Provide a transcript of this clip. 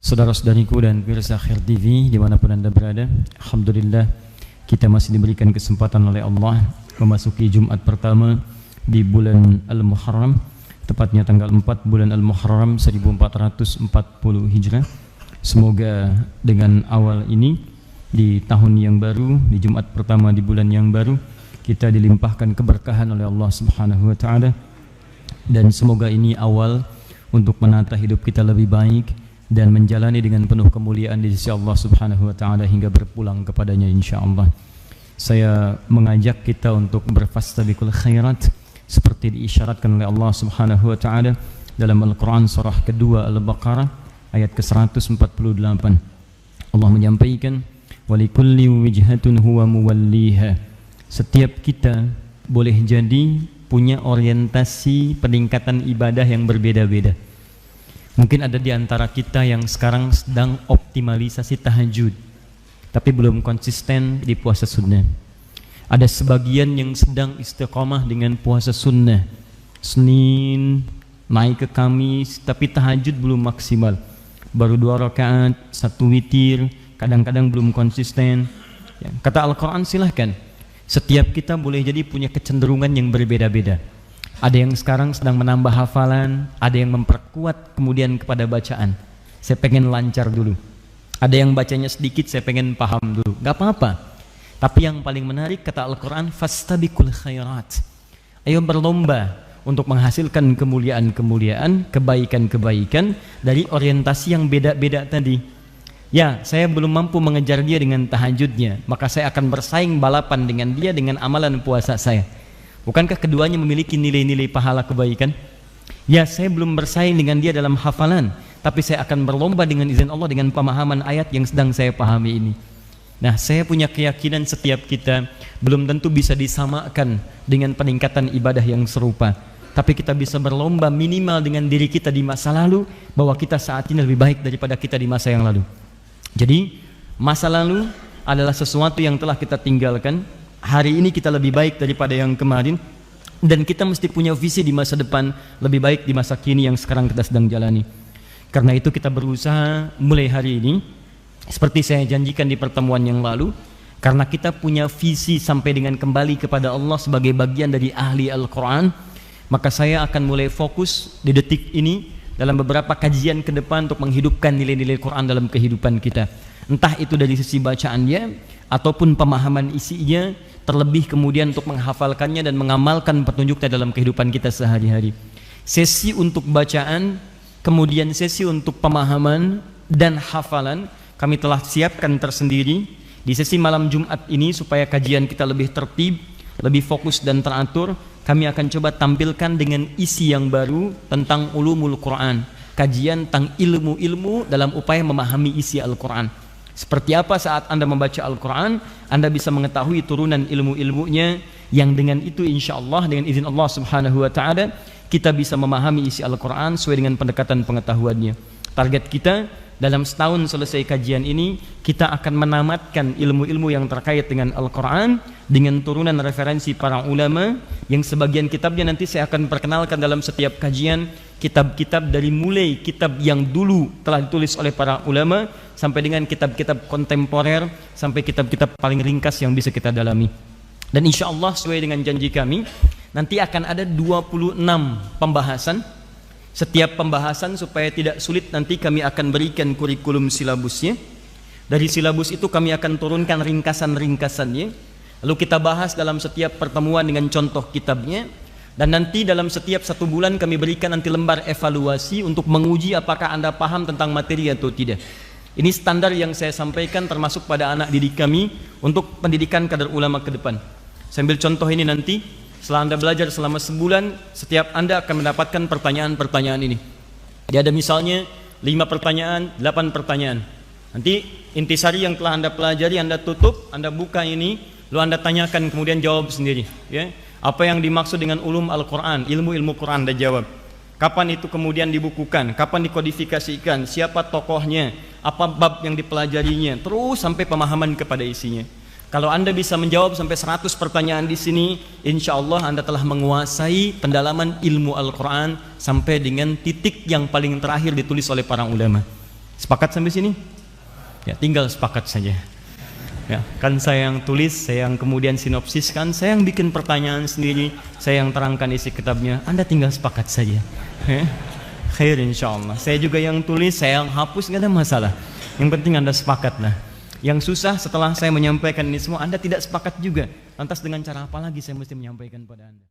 Saudara-saudariku dan pemirsa Khair TV dimanapun Anda berada, Alhamdulillah kita masih diberikan kesempatan oleh Allah memasuki Jumat pertama di bulan Al-Muharram, tepatnya tanggal 4 bulan Al-Muharram 1440 Hijrah. Semoga dengan awal ini di tahun yang baru, di Jumat pertama di bulan yang baru, kita dilimpahkan keberkahan oleh Allah Subhanahu wa taala, dan semoga ini awal untuk menata hidup kita lebih baik dan menjalani dengan penuh kemuliaan di sisi Allah Subhanahu wa taala hingga berpulang kepadanya insyaallah. Saya mengajak kita untuk berfastabiqul khairat seperti diisyaratkan oleh Allah Subhanahu wa taala dalam Al-Qur'an surah kedua Al-Baqarah ayat ke-148. Allah menyampaikan walikulli wijhatun huwa muwalliha. Setiap kita boleh jadi punya orientasi peningkatan ibadah yang berbeda-beda. Mungkin ada di antara kita yang sekarang sedang optimalisasi tahajud, tapi belum konsisten di puasa sunnah. Ada sebagian yang sedang istiqomah dengan puasa sunnah, Senin naik ke Kamis, tapi tahajud belum maksimal. Baru 2 rakaat, 1 witir, kadang-kadang belum konsisten. Kata Al-Quran silahkan, setiap kita boleh jadi punya kecenderungan yang berbeda-beda. Ada yang sekarang sedang menambah hafalan, ada yang memperkuat kemudian kepada bacaan. Saya pengen lancar dulu. Ada yang bacanya sedikit, saya pengen paham dulu. Gak apa-apa. Tapi yang paling menarik kata Al-Quran, fastabiqul khairat. Ayo berlomba untuk menghasilkan kemuliaan-kemuliaan, kebaikan-kebaikan dari orientasi yang beda-beda tadi. Ya, saya belum mampu mengejar dia dengan tahajudnya, maka saya akan bersaing balapan dengan dia dengan amalan puasa saya. Bukankah keduanya memiliki nilai-nilai pahala kebaikan? Ya, saya belum bersaing dengan dia dalam hafalan, tapi saya akan berlomba dengan izin Allah dengan pemahaman ayat yang sedang saya pahami ini. Nah, saya punya keyakinan setiap kita belum tentu bisa disamakan dengan peningkatan ibadah yang serupa, tapi kita bisa berlomba minimal dengan diri kita di masa lalu, bahwa kita saat ini lebih baik daripada kita di masa yang lalu. Jadi, masa lalu adalah sesuatu yang telah kita tinggalkan. Hari ini kita lebih baik daripada yang kemarin, dan kita mesti punya visi di masa depan lebih baik di masa kini yang sekarang kita sedang jalani. Karena itu kita berusaha mulai hari ini, seperti saya janjikan di pertemuan yang lalu, karena kita punya visi sampai dengan kembali kepada Allah sebagai bagian dari ahli Al-Quran, maka saya akan mulai fokus di detik ini dalam beberapa kajian ke depan untuk menghidupkan nilai-nilai Quran dalam kehidupan kita. Entah itu dari sisi bacaannya ataupun pemahaman isinya, terlebih kemudian untuk menghafalkannya dan mengamalkan petunjuknya dalam kehidupan kita sehari-hari. Sesi untuk bacaan, kemudian sesi untuk pemahaman dan hafalan kami telah siapkan tersendiri di sesi malam Jumat ini supaya kajian kita lebih tertib, lebih fokus dan teratur. Kami akan coba tampilkan dengan isi yang baru tentang ulumul Quran, kajian tentang ilmu-ilmu dalam upaya memahami isi Al-Quran. Seperti apa saat Anda membaca Al-Quran, Anda bisa mengetahui turunan ilmu-ilmunya, yang dengan itu insya Allah dengan izin Allah Subhanahu wa ta'ala kita bisa memahami isi Al-Quran sesuai dengan pendekatan pengetahuannya. Target kita dalam setahun selesai kajian ini, kita akan menamatkan ilmu-ilmu yang terkait dengan Al-Quran dengan turunan referensi para ulama, yang sebagian kitabnya nanti saya akan perkenalkan dalam setiap kajian. Kitab-kitab dari mulai kitab yang dulu telah ditulis oleh para ulama sampai dengan kitab-kitab kontemporer, sampai kitab-kitab paling ringkas yang bisa kita dalami. Dan insya Allah sesuai dengan janji kami, nanti akan ada 26 pembahasan. Setiap pembahasan supaya tidak sulit, nanti kami akan berikan kurikulum silabusnya. Dari silabus itu kami akan turunkan ringkasan-ringkasannya, lalu kita bahas dalam setiap pertemuan dengan contoh kitabnya. Dan nanti dalam setiap 1 bulan kami berikan nanti lembar evaluasi untuk menguji apakah Anda paham tentang materi atau tidak. Ini standar yang saya sampaikan termasuk pada anak didik kami untuk pendidikan kader ulama ke depan. Saya ambil contoh ini nanti. Setelah Anda belajar selama sebulan, setiap Anda akan mendapatkan pertanyaan-pertanyaan ini. Jadi ada misalnya 5 pertanyaan, 8 pertanyaan. Nanti intisari yang telah Anda pelajari, Anda tutup, Anda buka ini, lalu Anda tanyakan kemudian jawab sendiri. Ya. Apa yang dimaksud dengan ulum Al-Quran, ilmu-ilmu Quran, Anda jawab. Kapan itu kemudian dibukukan, kapan dikodifikasikan, siapa tokohnya, apa bab yang dipelajarinya, terus sampai pemahaman kepada isinya. Kalau Anda bisa menjawab sampai 100 pertanyaan di sini, insya Allah Anda telah menguasai pendalaman ilmu Al-Quran sampai dengan titik yang paling terakhir ditulis oleh para ulama. Sepakat sampai sini? Ya, tinggal sepakat saja. Ya, kan saya yang tulis, saya yang kemudian sinopsiskan, saya yang bikin pertanyaan sendiri, saya yang terangkan isi kitabnya. Anda tinggal sepakat saja. Khair insyaallah. Saya juga yang tulis, saya yang hapus, nggak ada masalah. Yang penting Anda sepakat lah. Yang susah setelah saya menyampaikan ini semua, Anda tidak sepakat juga. Lantas dengan cara apa lagi saya mesti menyampaikan pada Anda?